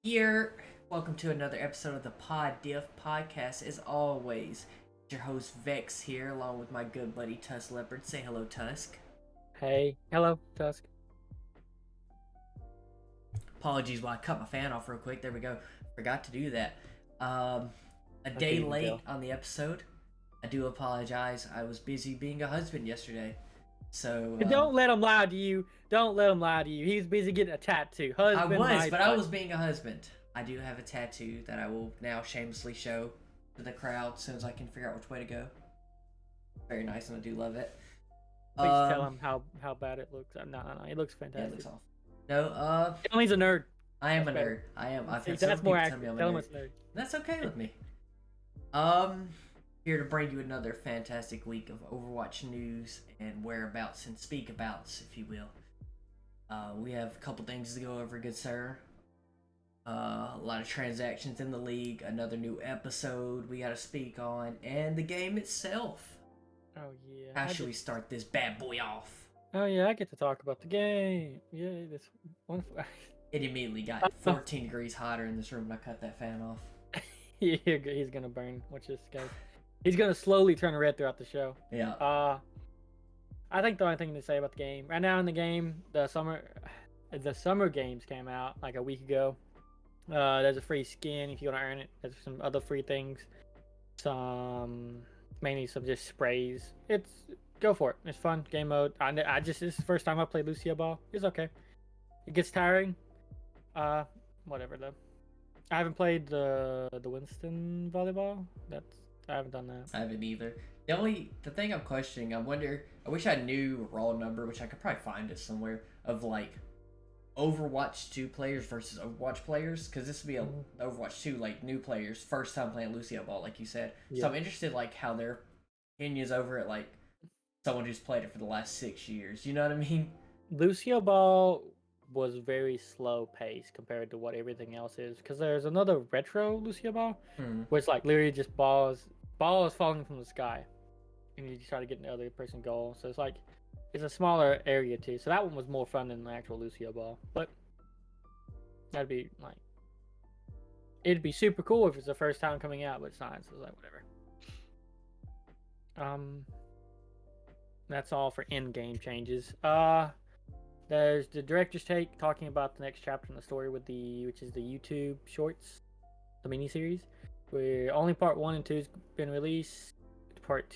Here, welcome to another episode of the Pod-Diff podcast. As always, your host Vex here, along with my good buddy Tusk Leopard. Say hello, Tusk. Hey, hello, Tusk. Apologies while I cut my fan off real quick. There we go. Forgot to do that. A I day couldn't even late tell. on the episode. I do apologize. I was busy being a husband yesterday. So, Don't let him lie to you. Don't let him lie to you. He's busy getting a tattoo. I Husband, was, my but I butt. was being a husband. I do have a tattoo that I will now shamelessly show to the crowd as soon as I can figure out which way to go. Very nice, and I do love it. Please tell him how bad it looks. No. It looks Yeah, fantastic. it looks awful. No, Tell him he's a nerd. I am That's a nerd. better. I am. I've See, had some that's people more tell me accurate. I'm a Tell him nerd. it's nerd. That's okay with me. Here to bring you another fantastic week of Overwatch news and whereabouts and speakabouts, if you will. We have a couple things to go over, good sir. A lot of transactions in the league, another new episode we got to speak on, and the game itself. Oh yeah. How should we start this bad boy off? Oh yeah, I get to talk about the game. Yeah, this wonderful. It immediately got 14 degrees hotter in this room when I cut that fan off. He's gonna burn. Watch this, guys. He's gonna slowly turn red throughout the show. Yeah. I think the only thing to say about the game right now in the game, the summer games came out like a week ago. There's a free skin if you want to earn it. There's some other free things. Mainly some just sprays. Go for it. It's fun game mode. This is the first time I played Lucio Ball. It's okay. It gets tiring. Whatever though. I haven't played the Winston volleyball. I haven't done that. I haven't either. The thing I'm questioning, I wish I knew a raw number, which I could probably find it somewhere, of like Overwatch 2 players versus Overwatch players, because this would be a Overwatch 2 like new players, first time playing Lucio Ball, like you said. Yeah. So I'm interested like how their opinions over it, like someone who's played it for the last 6 years. You know what I mean? Lucio Ball was very slow paced compared to what everything else is, because there's another retro Lucio Ball where it's like literally just balls falling from the sky, and you try to get in the other person goal. So it's a smaller area too. So that one was more fun than the actual Lucio Ball. But it'd be super cool if it's the first time coming out, but it's not. So it's like whatever. That's all for in-game changes. There's the director's take talking about the next chapter in the story which is the YouTube Shorts, the miniseries, where only part 1 and 2 has been released. Part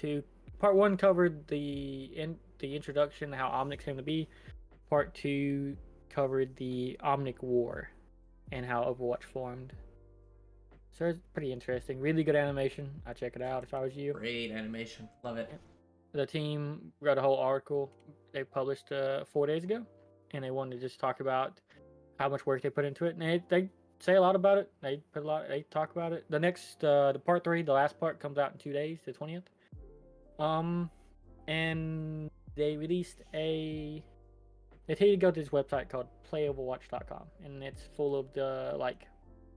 1 covered the introduction, how Omnic came to be. Part 2 covered the Omnic War and how Overwatch formed. So it's pretty interesting. Really good animation. I'd check it out if I was you. Great animation. Love it. The team wrote a whole article they published 4 days ago, and they wanted to just talk about how much work they put into it. And they say a lot about it. They talk about it. The next, the part 3, the last part, comes out in 2 days, the 20th. And they released they tell you to go to this website called playoverwatch.com, and it's full of the like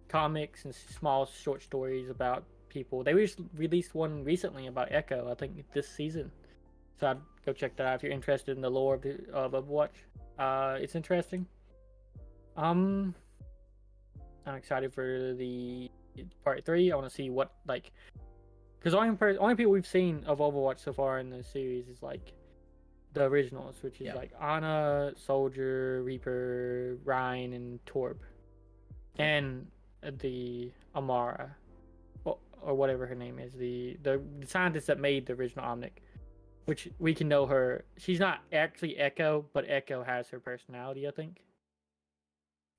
comics and small short stories about people. They released one recently about Echo, I think this season. So I'd go check that out if you're interested in the lore of Overwatch. It's interesting. I'm excited for the part 3. I want to see what because only people we've seen of Overwatch so far in the series is like the originals, which is like Ana, Soldier, Reaper, Ryan, and Torb, and the Amara, or whatever her name is, the scientist that made the original Omnic, which we can know her. She's not actually Echo, but Echo has her personality, I think.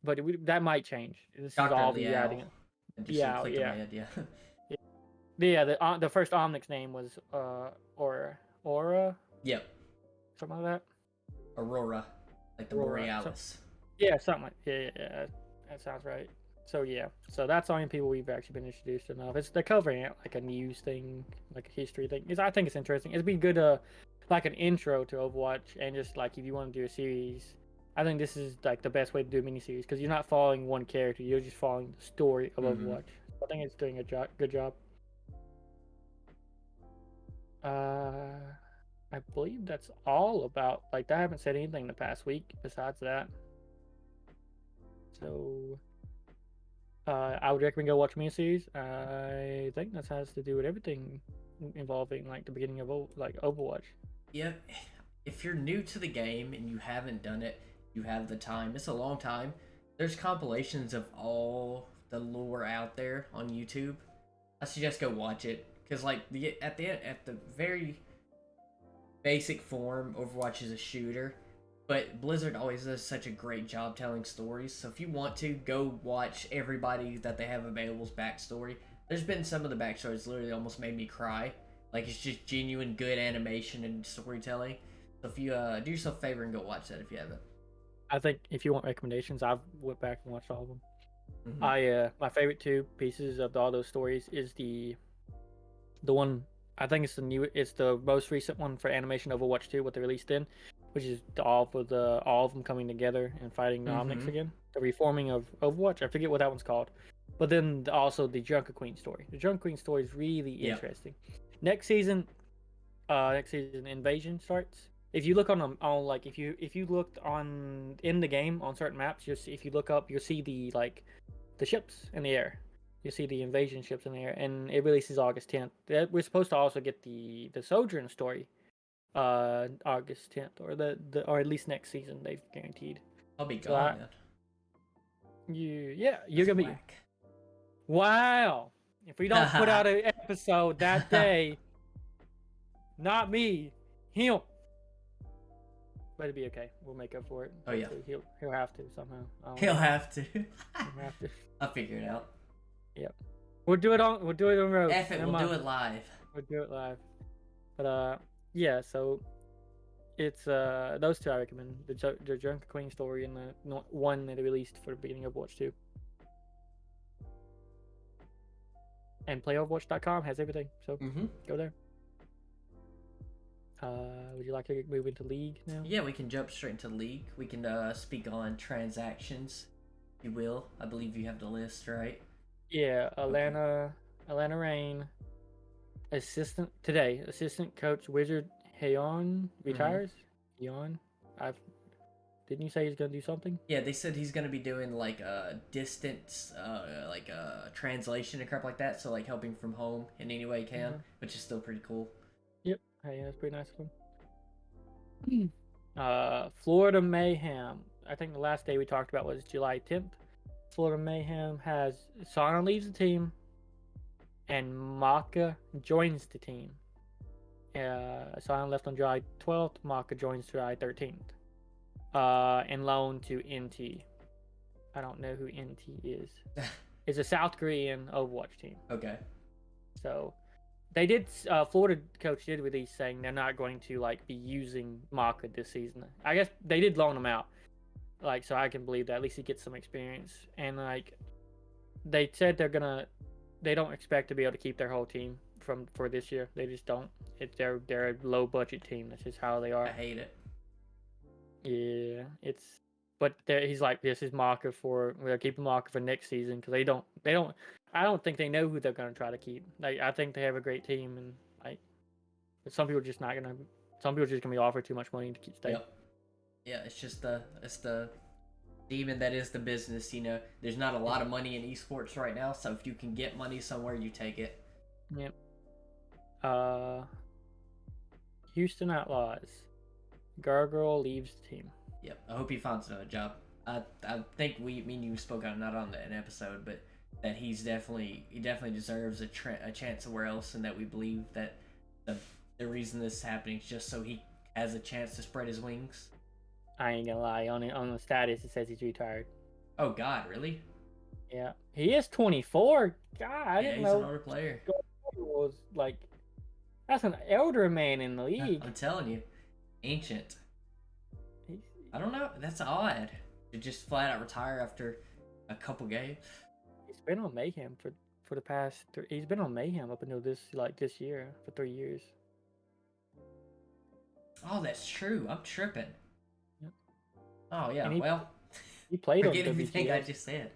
But that might change. This Dr. is all Liao. the adding it. Yeah. Yeah, the first Omnic's name was Aura. Yep. Something like that. Aurora, like the Aurora, Borealis. Yeah, something like yeah. That sounds right. So yeah, so that's the only people we've actually been introduced to enough. They're covering it like a news thing, like a history thing. I think it's interesting. It'd be good like an intro to Overwatch, and just like if you want to do a series, I think this is like the best way to do a miniseries, because you're not following one character, you're just following the story of Overwatch. I think it's doing a good job. I believe that's all about, I haven't said anything the past week besides that. So I would recommend go watch miniseries. I think that has to do with everything involving like the beginning of like Overwatch. Yep. If you're new to the game and you haven't done it, you have the time. It's a long time. There's compilations of all the lore out there on YouTube. I suggest go watch it because like at the very basic form, Overwatch is a shooter, but Blizzard always does such a great job telling stories. So if you want to, go watch everybody that they have available's backstory. There's been some of the backstories literally almost made me cry. Like it's just genuine good animation and storytelling. So if you do yourself a favor and go watch that if you haven't. I think if you want recommendations, I've went back and watched all of them. Mm-hmm. My favorite two pieces of all those stories is the one. I think it's the most recent one for animation Overwatch 2, what they released in, which is all of them coming together and fighting the Omnics again. The reforming of Overwatch. I forget what that one's called, but then also the Junker Queen story. The Junker Queen story is really interesting. Next season, Invasion starts. If you look on like if you looked on in the game on certain maps, if you look up, you'll see the ships in the air. You'll see the invasion ships in the air, and it releases August 10th. We're supposed to also get the Sojourn story, August 10th, or at least next season they've guaranteed. I'll be gone then. You're gonna be. Wow! If we don't put out an episode that day, not me, him. But it'll be okay. We'll make up for it. Oh yeah. He'll have to somehow. He'll have to. He'll have to. I'll figure it out. Yep. We'll do it on road. F it, we'll do it live. We'll do it live. But yeah, so it's those two I recommend. The Junker Queen story and the one that they released for the beginning of Overwatch 2. And playoverwatch.com has everything. So go there. Would you like to move into League now? Yeah, we can jump straight into League. We can speak on transactions, if you will. I believe you have the list, right? Yeah, Atlanta Reign, assistant coach Wizard Hayon retires. Didn't you say he's gonna do something? Yeah, they said he's gonna be doing like a distance, like a translation and crap like that. So like helping from home in any way he can, which is still pretty cool. Yep, hey, that's pretty nice of him. Florida Mayhem. I think the last day we talked about was July 10th. Florida Mayhem has Sana leaves the team, and Maka joins the team. Sana left on July 12th. Maka joins July 13th. And loan to NT. I don't know who NT is. It's a South Korean Overwatch team. Okay. So they did. Florida coach did release saying they're not going to like be using Maka this season. I guess they did loan him out. Like, so I can believe that at least he gets some experience. And like, they said they don't expect to be able to keep their whole team for this year. They just don't. They're a low budget team. That's just how they are. I hate it. Yeah, but he's like, this is Maka we're keeping Maka for next season because they don't. I don't think they know who they're gonna try to keep. Like, I think they have a great team, and like, some people are just not gonna. Some people are just gonna be offered too much money to stay. Yep. Yeah, it's just the demon that is the business. You know, there's not a lot of money in esports right now, so if you can get money somewhere, you take it. Yep. Houston Outlaws. Gargoyle leaves the team. Yep. I hope he finds another job. I think me and you spoke on not on an episode, but that he definitely deserves a chance somewhere else, and that we believe that the reason this is happening is just so he has a chance to spread his wings. I ain't gonna lie, on the status it says he's retired. Oh God, really? Yeah, he is 24. God, I didn't know. He's an older player. Was like, that's an elder man in the league. I'm telling you, ancient. I don't know. That's odd to just flat out retire after a couple games. He's been on Mayhem for the past. He's been on Mayhem up until this year for 3 years. Oh, that's true. I'm tripping. Yep. Oh yeah. Well, he played on forget everything I just said.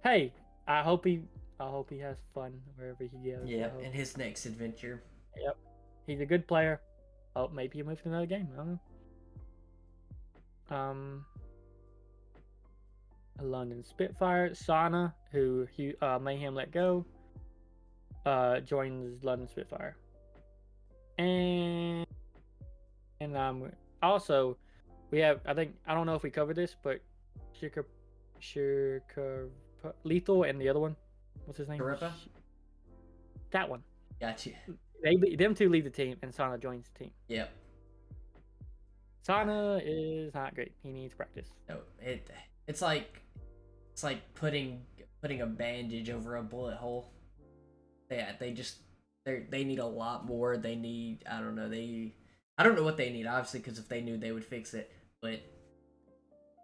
Hey, I hope he has fun wherever he goes. Yeah, in his next adventure. Yep. He's a good player. Oh, maybe he moved to another game. I don't know. London Spitfire. Sana, who Mayhem let go, joins London Spitfire. And also we have, I don't know if we covered this, but Shirka Lethal and the other one, what's his name? Karippa? That one. Got you. Them two leave the team, and Sana joins the team. Yep. Sana is not great. He needs practice. No, it's like putting a bandage over a bullet hole. Yeah, they need a lot more. They need, I don't know what they need, obviously, because if they knew, they would fix it. But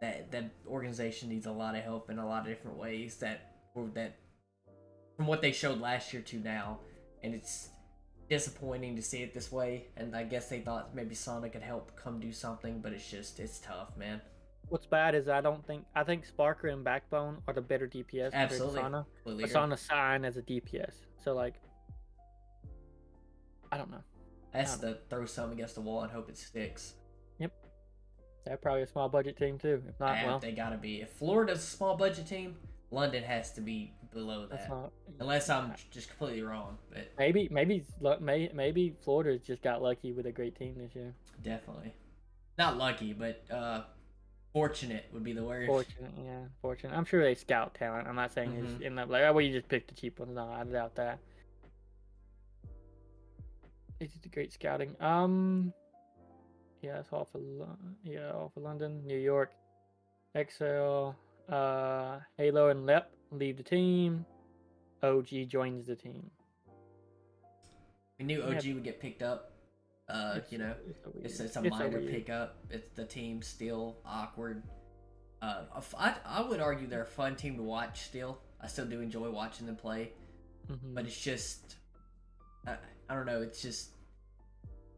that organization needs a lot of help in a lot of different ways. That from what they showed last year to now, and it's disappointing to see it this way. And I guess they thought maybe Sonic could help come do something, but it's tough, man. What's bad is I think Sparker and Backbone are the better DPS Absolutely. compared to Sana. Completely But agree. Sana's signed as a DPS, so like, I don't know. Has to throw something against the wall and hope it sticks. Yep. They're probably a small budget team too. If not, well, They gotta be. If Florida's a small budget team, London has to be below that's that. not. Unless I'm just completely wrong, but Maybe Florida's just got lucky with a great team this year. definitely not lucky, but fortunate would be the word. Fortunate, yeah, fortunate. I'm sure they scout talent. I'm not saying it's in the like, oh, well, you just picked the cheap ones. No, I doubt that. It's great scouting. Yeah, it's all for London, New York, XL, Halo and Lep leave the team. OG joins the team. We knew OG would get picked up. It's a minor pickup. It's the team's still awkward. I would argue they're a fun team to watch still. I still do enjoy watching them play. But it's just, I don't know, it's just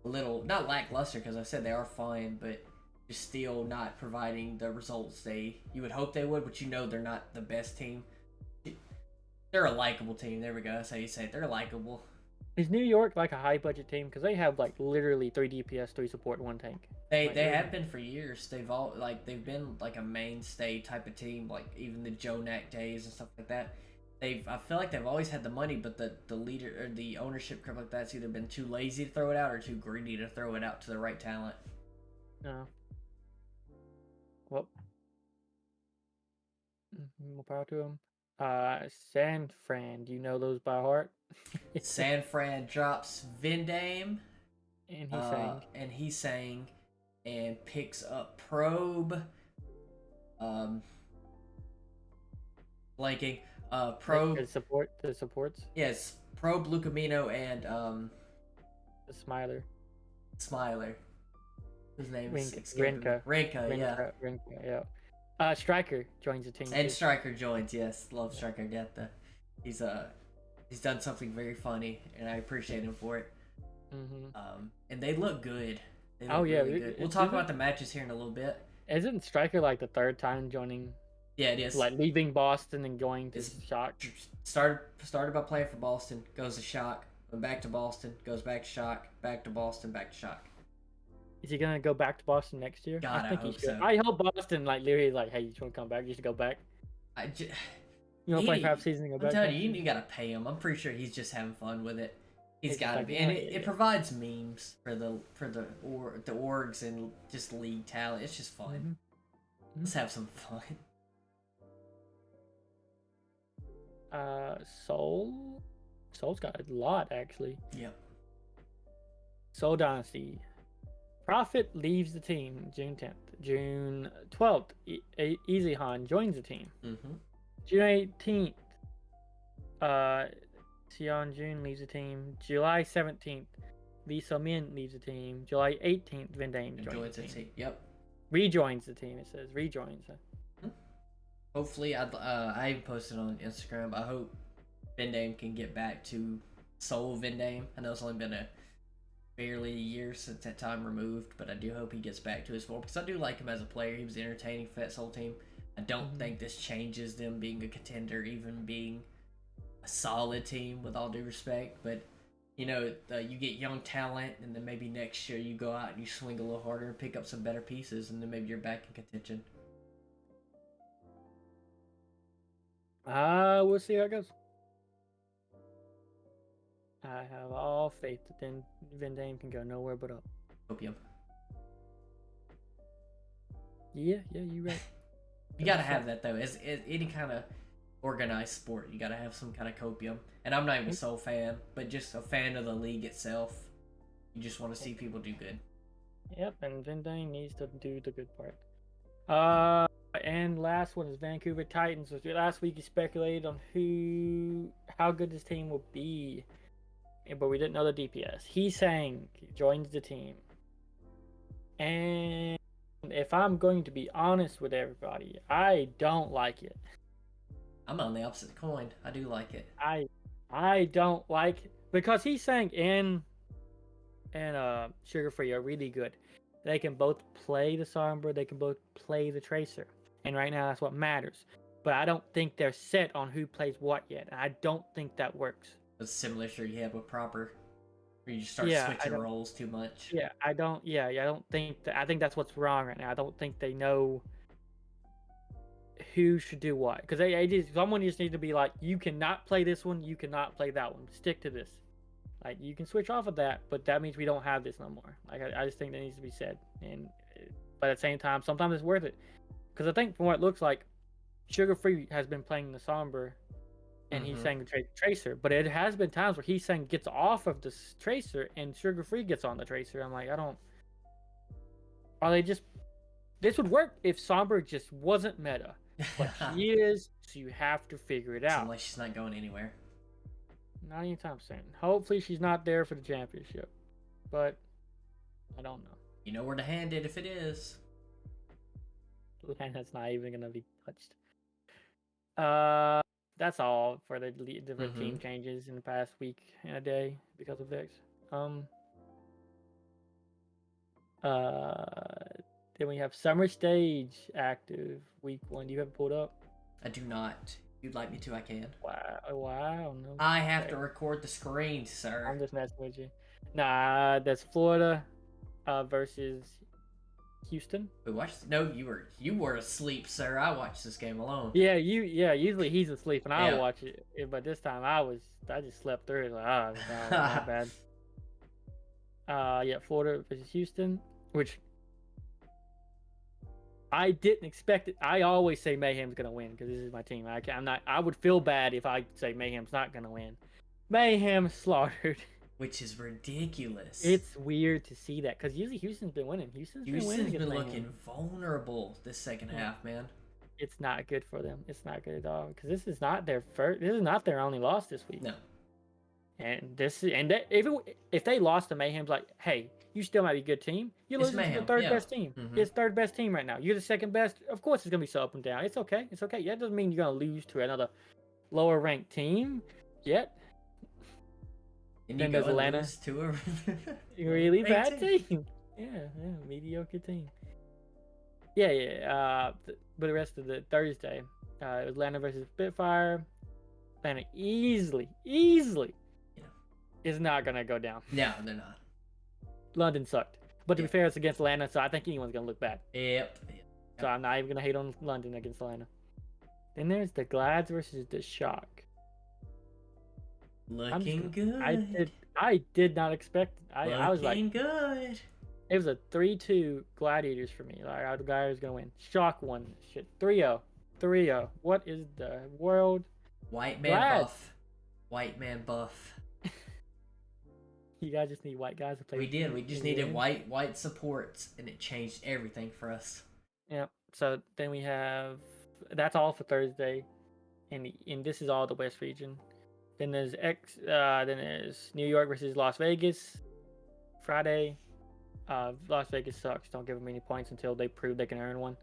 a little, not lackluster, because I said they are fun, but just still not providing the results you would hope they would, but they're not the best team. They're a likable team. There we go. That's how you say it. They're likable. Is New York like a high budget team? Because they have like literally 3 DPS, 3 support, 1 tank. They have been for years. They've been like a mainstay type of team, like even the Joe Knack days and stuff like that. I feel like they've always had the money, but the leader or the ownership crap like that's either been too lazy to throw it out or too greedy to throw it out to the right talent. No. Well, more power to them. San Fran, do you know those by heart? San Fran drops Vindame, and he sang, and picks up Probe. Blanking. Probe. The supports. Yes, Probe, Lucamino, and The Smiler. His name is Rinka, yeah. Striker joins the team. And Striker joins, yes. Love Striker. He's done something very funny, and I appreciate him for it. And they look good. Really good. We'll talk about the matches here in a little bit. Isn't Striker like the 3rd time joining? Yeah, it is. Like leaving Boston and going to Shock. Started by playing for Boston, goes to Shock, went back to Boston, goes back to Shock, back to Boston, back to Shock. Is he gonna go back to Boston next year? God, I think he should. So. I hope Boston literally hey, you just want to come back? You should go back. You want to play 5 seasons and go back? I'm telling you, you gotta pay him. I'm pretty sure he's just having fun with it. He's got to be, and it provides memes for the orgs and just league talent. It's just fun. Let's have some fun. Soul's got a lot actually. Yep. Soul Dynasty. Prophet leaves the team June 10th. June 12th, EasyHan joins the team. June 18th, Sion Jun leaves the team. July 17th, Lee So-min leaves the team. July 18th, Vindane joins the team. Yep. Rejoins the team, it says. Rejoins. Hopefully, I even posted on Instagram. I hope Vindame can get back to Soul Vindame. I know it's only been barely a year since that time removed, but I do hope he gets back to his form because I do like him as a player. He was entertaining for that Soul team. I don't think this changes them being a contender, even being a solid team, with all due respect. But you get young talent, and then maybe next year you go out and you swing a little harder and pick up some better pieces, and then maybe you're back in contention. We'll see how it goes. I have all faith that then Van Dame can go nowhere but up. Copium. Yeah, you're right. You gotta have that though. As any kind of organized sport, you gotta have some kind of copium. And I'm not even a sole fan, but just a fan of the league itself. You just want to see people do good. Yep, and Van Dame needs to do the good part. And last one is Vancouver Titans. Last week you speculated on how good this team will be, but we didn't know the DPS. He joins the team, and if I'm going to be honest with everybody, I don't like it. I'm on the opposite coin. I do like it. I don't like it because he's saying and Sugar Free are really good. They can both play the Sombra, they can both play the Tracer. And right now that's what matters. But I don't think they're set on who plays what yet. And I don't think that works. It's a similar issue you have with Proper. Where you just start switching roles too much. I don't think that. I think that's what's wrong right now. I don't think they know who should do what. Because someone just needs to be like, you cannot play this one, you cannot play that one. Stick to this. Like, you can switch off of that, but that means we don't have this no more. Like, I just think that needs to be said. But at the same time, sometimes it's worth it. Because I think from what it looks like, Sugar Free has been playing the Somber, and he's saying the Tracer. But it has been times where he's saying gets off of the Tracer, and Sugar Free gets on the Tracer. I'm like, are they just... This would work if Somber just wasn't meta. But she is, so you have to figure it out. Unless she's not going anywhere. Not anytime soon. Hopefully she's not there for the championship. But I don't know. You know where to hand it if it is. And that's not even gonna be touched. That's all for the different team changes in the past week and a day because of Vex. Then we have Summer Stage active week 1. Do you have it pulled up? I do not. If you'd like me to, I can. Wow. No. I have to record the screen, sir. I'm just messing with you. Nah, that's Florida versus Houston. We watched. No, you were asleep, sir. I watched this game alone. Yeah, usually he's asleep and I watch it, but this time I just slept through it. Like, not bad. Florida versus Houston, which I didn't expect it. I always say Mayhem's gonna win because this is my team. I would feel bad if I say Mayhem's not gonna win. Mayhem slaughtered. Which is ridiculous. It's weird to see that because usually Houston's been winning. Houston's been looking vulnerable this second half, man. It's not good for them. It's not good at all because this is not their first. This is not their only loss this week. No. If they lost to Mayhem's, like, hey, you still might be a good team. You're losing to the third best team. It's third best team right now. You're the second best. Of course, it's gonna be so up and down. It's okay. Yeah, it doesn't mean you're gonna lose to another lower ranked team yet. And then there's Atlanta to a really bad team. Yeah, mediocre team. But the rest of the Thursday, it was Atlanta versus Spitfire. Atlanta easily is not gonna go down. No, they're not. London sucked, but to be fair, it's against Atlanta, so I think anyone's gonna look bad. Yep. So I'm not even gonna hate on London against Atlanta. Then there's the Glads versus the Shock. Looking good. I did not expect. I was like, good. It was a 3-2 Gladiators for me. Like, the guy was gonna win. Shock won. Shit, 3-0. What is the world? White man buff. You guys just need white guys to play. We did. We just needed white supports, and it changed everything for us. Yeah. So then we have. That's all for Thursday, and this is all the West region. Then there's New York versus Las Vegas. Friday. Las Vegas sucks. Don't give them any points until they prove they can earn one.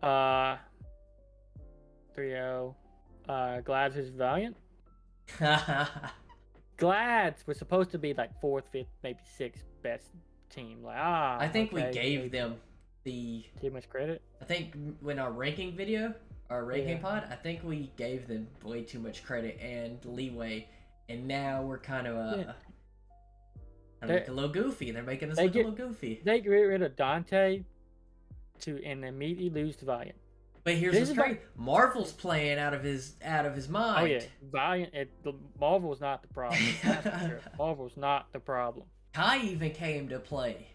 3-0. Glads versus Valiant. Glads were supposed to be like 4th, 5th, maybe 6th best team. Like, I think we gave them too much credit. I think when our ranking pod, I think we gave them way too much credit and leeway, and now we're kind of a little goofy. They're making us look a little goofy. They get rid of Dante and immediately lose to Valiant. But here's what's great: Marvel's playing out of his mind. Oh yeah, Valiant. The Marvel's not the problem. That's for sure. Marvel's not the problem. Kai even came to play.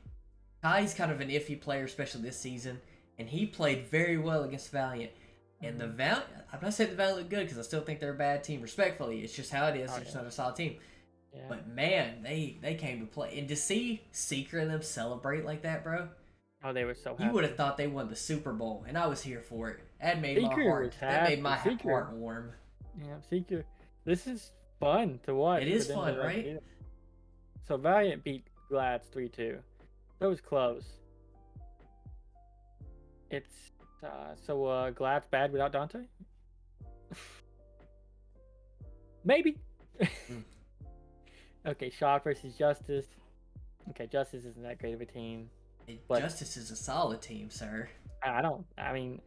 Kai's kind of an iffy player, especially this season, and he played very well against Valiant. And the Valiant, I'm not saying the Valiant look good because I still think they're a bad team. Respectfully, it's just how it is. They're just not a solid team. Yeah. But man, they came to play, and to see Seeker and them celebrate like that, bro. Oh, they were so happy. You would have thought they won the Super Bowl, and I was here for it. That made my heart. That made my heart warm. Yeah, Seeker. This is fun to watch. It is fun, right? So Valiant beat Glads 3-2. That was close. It's Glad's bad without Dante? Maybe. Okay, Shock versus Justice. Okay, Justice isn't that great of a team. But Justice is a solid team, sir. I mean,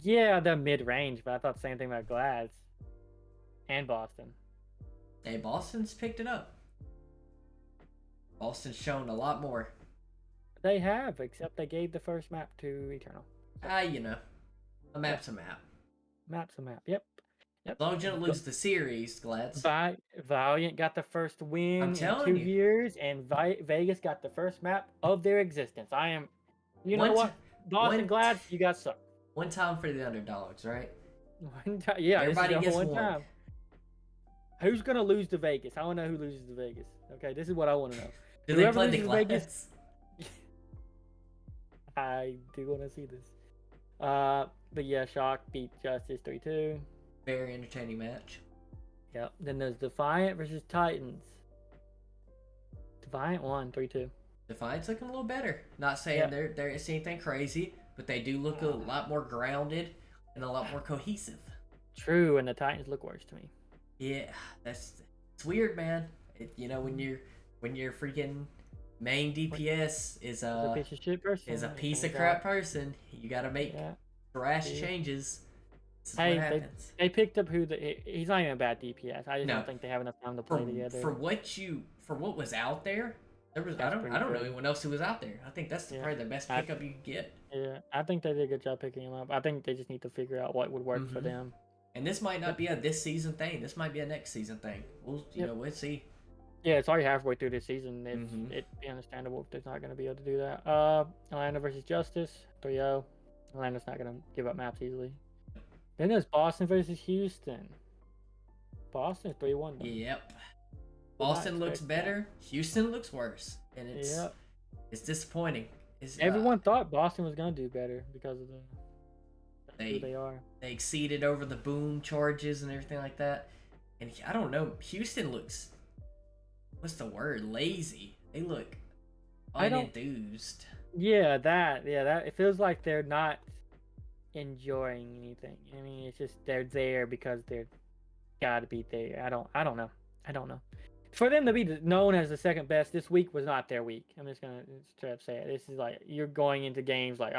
yeah, they're mid-range, but I thought the same thing about Glads and Boston. Hey, Boston's picked it up. Boston's shown a lot more. They have, except they gave the first map to Eternal. You know, a map's a map. Map's a map. Yep. As long as you don't lose the series, Glads. Valiant got the first win in 2 you. years, and Vegas got the first map of their existence. You know what? Boston Glads, you got sucked. One time for the underdogs, right? One time, yeah. Everybody gets one time. Who's gonna lose to Vegas? I want to know who loses to Vegas. Okay, this is what I want to know. Do they play the Glads? I do want to see this. But yeah, Shock beat Justice 3-2. Very entertaining match. Yep. Then there's Defiant versus Titans. Defiant won 3-2. Defiant's looking a little better. Not saying they're anything crazy, but they do look a lot more grounded and a lot more cohesive. True, and the Titans look worse to me. Yeah, it's weird, man. When your freaking main DPS is a piece of shit person, is a piece of crap person, you got to make rash changes. Hey, they picked up he's not even a bad DPS. I just don't think they have enough time to play together. For what was out there, I don't know anyone else who was out there. I think that's probably the best pickup you could get. Yeah, I think they did a good job picking him up. I think they just need to figure out what would work for them. And this might not be a this season thing. This might be a next season thing. We'll see. Yeah, it's already halfway through this season. It'd be understandable if they're not going to be able to do that. Atlanta versus Justice 3-0. Atlanta's not going to give up maps easily. Then there's Boston versus Houston. Boston's 3-1. Yep. Boston looks better. Houston looks worse, and it's disappointing. Everyone thought Boston was going to do better because of who they are. They exceeded over the boom charges and everything like that. And I don't know. Houston looks, what's the word? Lazy. They look unenthused. That it feels like they're not enjoying anything. I mean, it's just they're there because they're gotta be there. I don't know. For them to be known as the second best this week was not their week. I'm just gonna straight up say it. This is like you're going into games like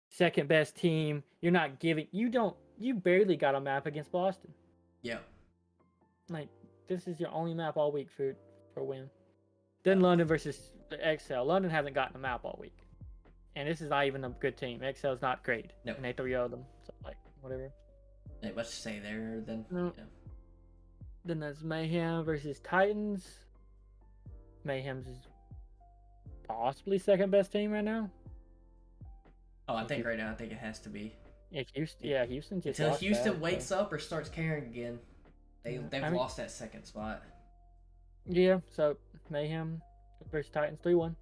second best team. You're not giving. You barely got a map against Boston. Yeah. Like this is your only map all week for a win. Then London versus XL. London hasn't gotten a map all week. And this is not even a good team. XL's not great. No. And they 3-0'd them. So, whatever. Hey, let's say there then. No. Yeah. Then there's Mayhem versus Titans. Mayhem's is possibly second best team right now. Oh, I think right now, it has to be. If Houston just until Houston wakes up or starts caring again, they've lost that second spot. Yeah, so Mayhem versus Titans 3-1.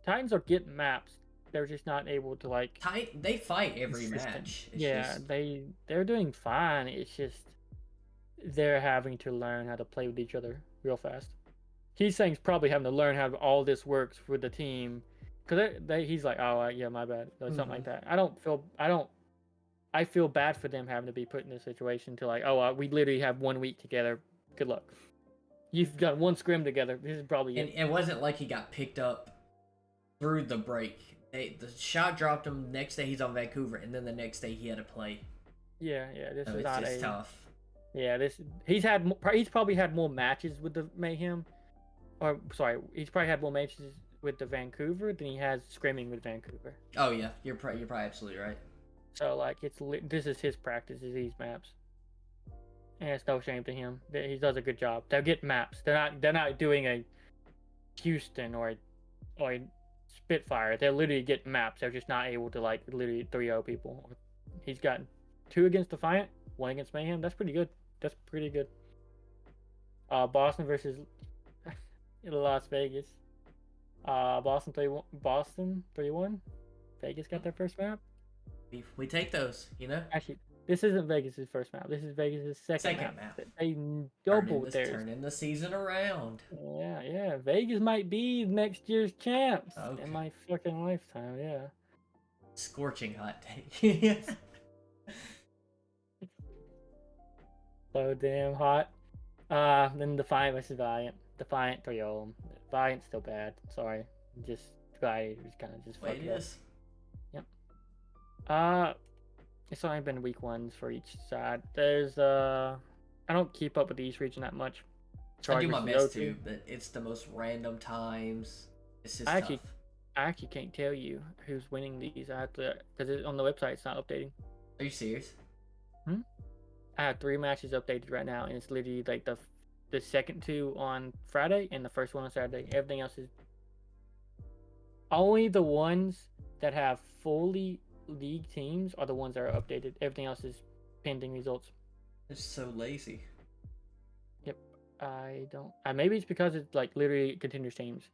Titans are getting maps. They're just not able to they fight every match. They're doing fine. It's just they're having to learn how to play with each other real fast. He's saying he's probably having to learn how all this works for the team. Because he's like, my bad, or something like that. I feel bad for them having to be put in this situation to we literally have 1 week together. Good luck. You've got one scrim together. This is probably it. And it wasn't like he got picked up through the break. The shot dropped him. Next day he's on Vancouver, and then the next day he had to play. Yeah. This is not tough. Yeah, he's probably had more matches with the Mayhem, or sorry, he's probably had more matches with the Vancouver than he has scrimming with Vancouver. Oh yeah, you're probably absolutely right. So like this is his practice, is these maps, and it's no shame to him. He does a good job. They'll get maps. They're not doing a Houston or a Spitfire. They'll literally get maps. They're just not able to like literally 3-0 people. He's got 2 against Defiant, 1 against Mayhem. That's pretty good. That's pretty good. Boston versus Las Vegas. Boston 3-1. Boston 3-1. Vegas got their first map. We take those, you know. Actually, this isn't Vegas' first map. This is Vegas' second map. They doubled theirs. Turning the season around. Yeah. Vegas might be next year's champs Okay. in my fucking lifetime. Yeah. Scorching hot take. So damn hot. Then Defiant versus Valiant. Defiant 3-0. Valiant's still bad. Sorry. Just Gladiators kind of just fucked up. Yep. It's only been week 1s for each side. There's I don't keep up with the East region that much. I do my best to, but it's the most random times. It's just tough. I actually can't tell you who's winning these. I have to, because on the website it's not updating. Are you serious? I have 3 matches updated right now, and it's literally like the second 2 on Friday and the first one on Saturday. Everything else is only the ones that have fully league teams are the ones that are updated. Everything else is pending results. It's so lazy. Yep. Maybe it's because it's like literally contenders teams,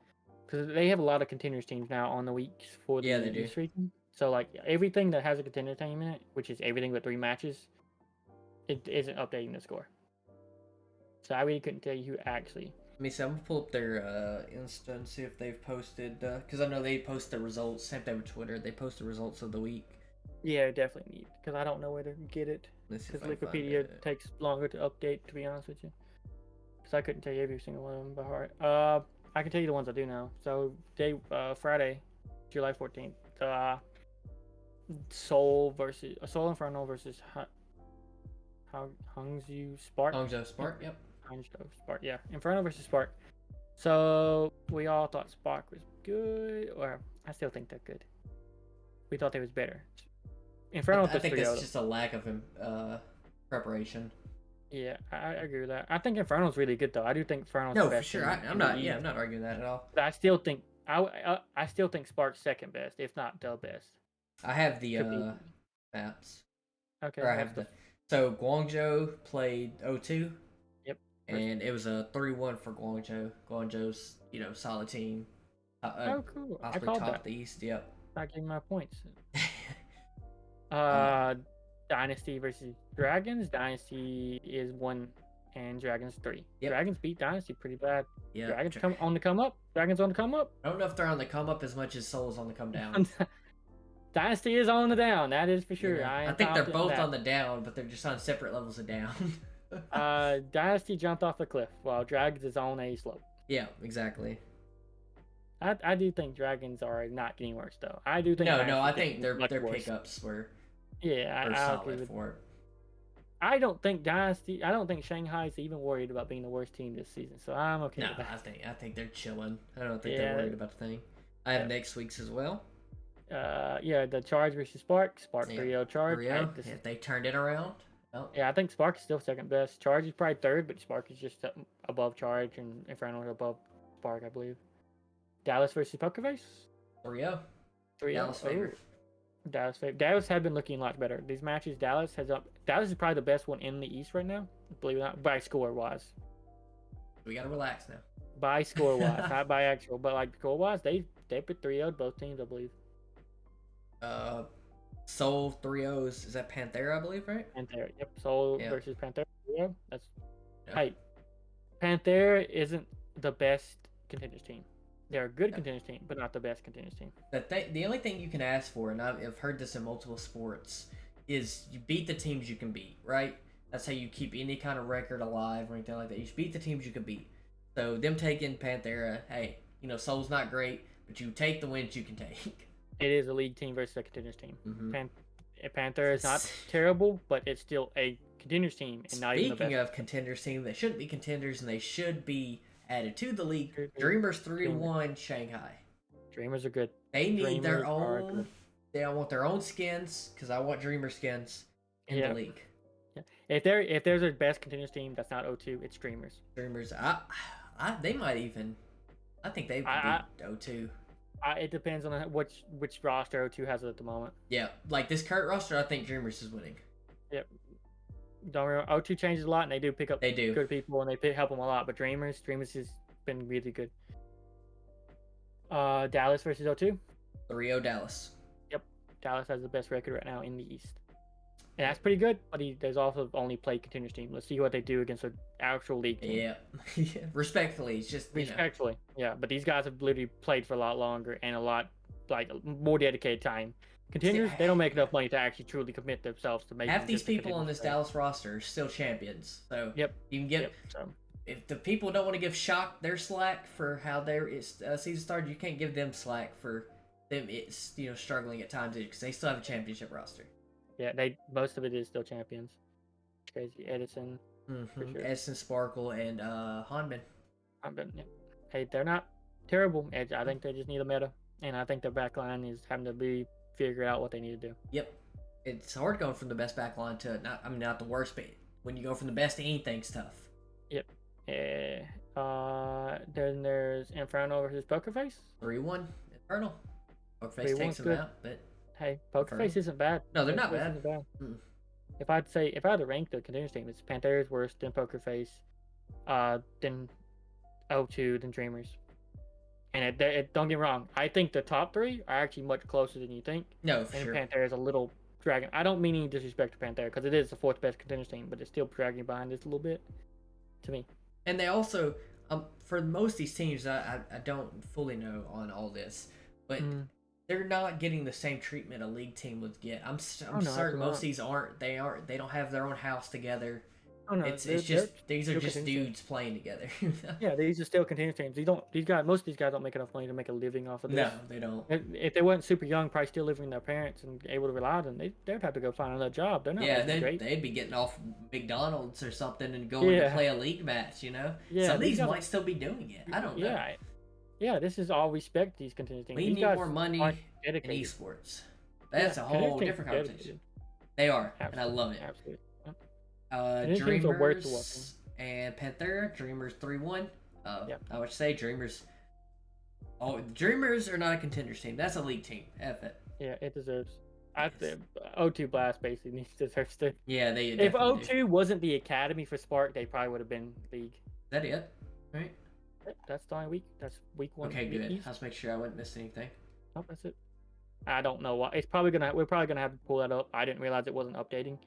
because they have a lot of contenders teams now on the weeks for the East region. So like everything that has a contender team in it, which is everything but 3 matches, it isn't updating the score. So I really couldn't tell you who actually. Let me see. I'm gonna pull up their Insta and see if they've posted, because I know they post the results. Same thing with Twitter. They post the results of the week. Yeah, definitely need, because I don't know where to get it. Because Wikipedia takes longer to update, to be honest with you. Because I couldn't tell you every single one of them by heart. I can tell you the ones I do know. So Friday, July 14th. Soul Inferno versus Hangzhou Spark. Hangzhou Spark, yep. Hangzhou Spark, yeah. Inferno versus Spark. So we all thought Spark was good, or I still think they're good. We thought they was better. Inferno. I think that's just a lack of preparation. Yeah, I agree with that. I think Inferno's really good though. I do think Inferno's the best. No, for sure. I'm not arguing that at all. But I still think Spark's second best, if not the best. I have the maps. Okay. Or I have So Guangzhou played 0-2. Yep. And it was a 3-1 for Guangzhou. Guangzhou's, solid team. Oh, cool. I called top that. The East, yep. Not getting my points. Dynasty versus Dragons. Dynasty is 1 and Dragons 3. Yep. Dragons beat Dynasty pretty bad. Yeah. Dragons on the come up. Dragons on the come up. I don't know if they're on the come up as much as Soul's on the come down. Dynasty is on the down. That is for sure. Yeah. I think they're both on the down, but they're just on separate levels of down. Dynasty jumped off the cliff while Dragons is on a slope. Yeah, exactly. I do think Dragons are not getting worse though. I do think. No, I think their pickups were. Yeah, I agree with for it. I don't think Shanghai's even worried about being the worst team this season, so I'm okay with that. I think they're chilling. I don't think they're worried about the thing. I have next week's as well. The Charge versus Spark. Spark 3-0 Charge. 3-0. They turned it around. Oh. Yeah, I think Spark is still second best. Charge is probably third, but Spark is just above Charge, and Inferno is above Spark, I believe. Dallas versus Pokerface. 3-0. 3-0. Dallas favorite. Dallas have been looking a lot better. These matches, Dallas is probably the best one in the East right now, believe it or not, by score wise. We gotta relax now. By score wise, not by actual, but like score wise, they put 3-0 both teams, I believe. Soul 3-0 is that Panthera, I believe, right? Panthera, yep. Soul versus Panthera. Yeah, that's hey. Panthera isn't the best contenders team. They're a good contenders team, but not the best contenders team. The only thing you can ask for, and I've heard this in multiple sports, is you beat the teams you can beat, right? That's how you keep any kind of record alive or anything like that. You beat the teams you can beat. So them taking Panthera, hey, Soul's not great, but you take the wins you can take. It is a league team versus a contenders team. Mm-hmm. Panthera is not terrible, but it's still a contenders team, and not even the best. Speaking of contenders team, they shouldn't be contenders, and they should be added to the league. Dreamers 3-1 Shanghai. Dreamers are good. They need their own They don't want their own skins because I want Dreamer skins in the league. Yeah. If there's a best continuous team that's not O2, it's Dreamers. Dreamers, they might even. I think they could beat O2. It depends on which roster O2 has at the moment. Yeah, like this current roster, I think Dreamers is winning. Yep. Don't remember, O2 changes a lot, and they do pick up good people, and they help them a lot. But Dreamers has been really good. Dallas versus O2. 3-0 Dallas. Yep, Dallas has the best record right now in the East. And that's pretty good, but there's also only played continuous team. Let's see what they do against an actual league team. Yeah. Respectfully, it's just respectfully. Yeah, but these guys have literally played for a lot longer and a lot more dedicated time. Continuous, they don't make enough money to actually truly commit themselves to making. Half these people on this Dallas roster are still champions, so you can get. If the people don't want to give Shock their slack for how their season started, you can't give them slack for them. It's struggling at times because they still have a championship roster. Yeah, most of it is still champions. Crazy Edison, for sure. Edison, Sparkle, and Hanbin. Yeah. Hey, they're not terrible. I think they just need a meta, and I think their backline is having to figure out what they need to do. Yep, it's hard going from the best backline to not the worst, but when you go from the best to anything's tough. Yep. Then there's Inferno versus Pokerface. 3-1 Inferno. Pokerface takes them out, but. Hey, Pokerface isn't bad. No, they're not bad. If I had to rank the continuous team, it's Panthera's worse, then Pokerface, then O2, then Dreamers. And don't get me wrong, I think the top three are actually much closer than you think. No, for sure. Panthera's a little dragging. I don't mean any disrespect to Panthera because it is the fourth best continuous team, but it's still dragging behind this a little bit, to me. And they also, for most of these teams, I don't fully know on all this, but. They're not getting the same treatment a league team would get. I'm certain most of these aren't. They don't have their own house together. Oh, no, it's just these are just dudes playing together. Yeah, these are still continuous teams. Most of these guys don't make enough money to make a living off of this. No, they don't. If they weren't super young, probably still living with their parents and able to rely on them, they'd have to go find another job. They're not. Yeah, they'd be getting off McDonald's or something and going to play a league match. Yeah, some of these might still be doing it. I don't know. Yeah. Yeah, this is all respect these continuous teams. We need more money in esports. That's a whole different conversation. They are, and I love it. Absolutely. Dreamers and Panthera. Dreamers 3-1. I would say Dreamers. Oh, Dreamers are not a contenders team. That's a league team. F it. Yeah, it deserves. I think O2 Blast basically deserves to. Yeah, they. If O2 wasn't the academy for Spark, they probably would have been league. Is that it? Right. That's the only week. That's week 1. Okay, good. Let's make sure I wouldn't miss anything. Nope, that's it. I don't know why. We're probably gonna have to pull that up. I didn't realize it wasn't updating,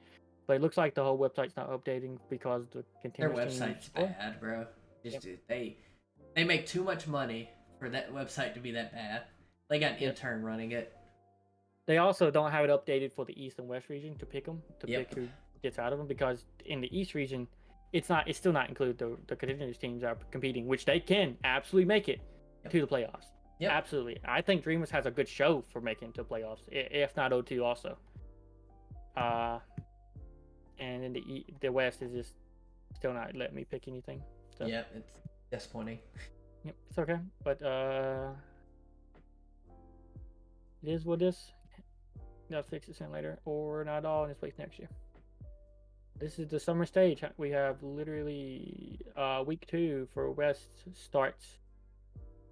but it looks like the whole website's not updating because the continuous. Their website's bad, bro. They make too much money for that website to be that bad. They got an intern running it. They also don't have it updated for the East and West region to pick pick who gets out of them, because in the East region, it's still not included the continuous teams are competing, which they can absolutely make it to the playoffs. Yeah, absolutely. I think Dreamers has a good show for making it to playoffs, if not O2 also. And in the West is just still not letting me pick anything. So. Yeah, it's disappointing. Yep, it's okay, but it is what it is. Gotta fix it soon later, or not at all, and just wait next year. This is the summer stage. We have literally week 2 for West starts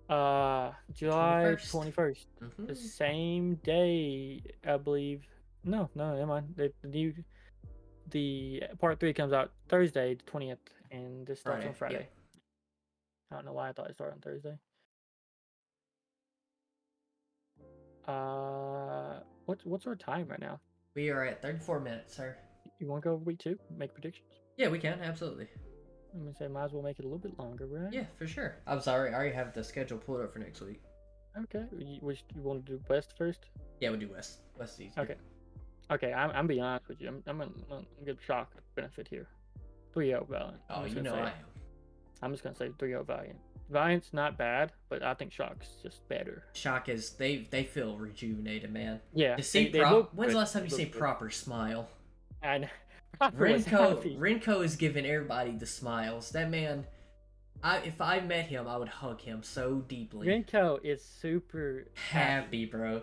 July 21st. The same day, I believe. No, never mind. The part 3 comes out Thursday, the 20th, and this starts on Friday. Yep. I don't know why I thought it started on Thursday. What's our time right now? We are at 34 minutes, sir. You want to go over week 2? Make predictions? Yeah, we can. Absolutely. I'm going to say might as well make it a little bit longer, right? Yeah, for sure. I'm sorry. I already have the schedule pulled up for next week. Okay. You want to do West first? Yeah, we'll do West. West easier. Okay. I'm being honest with you. I'm going to get shock benefit here. 3-0 Valiant. Oh, you know I am. I'm just going to say 3-0 Valiant. Valiant's not bad, but I think Shock's just better. Shock is they feel rejuvenated, man. Yeah. When's the last time you seen Proper smile? And Renko is giving everybody the smiles. That man, if I met him, I would hug him so deeply. Renko is super Happy, bro.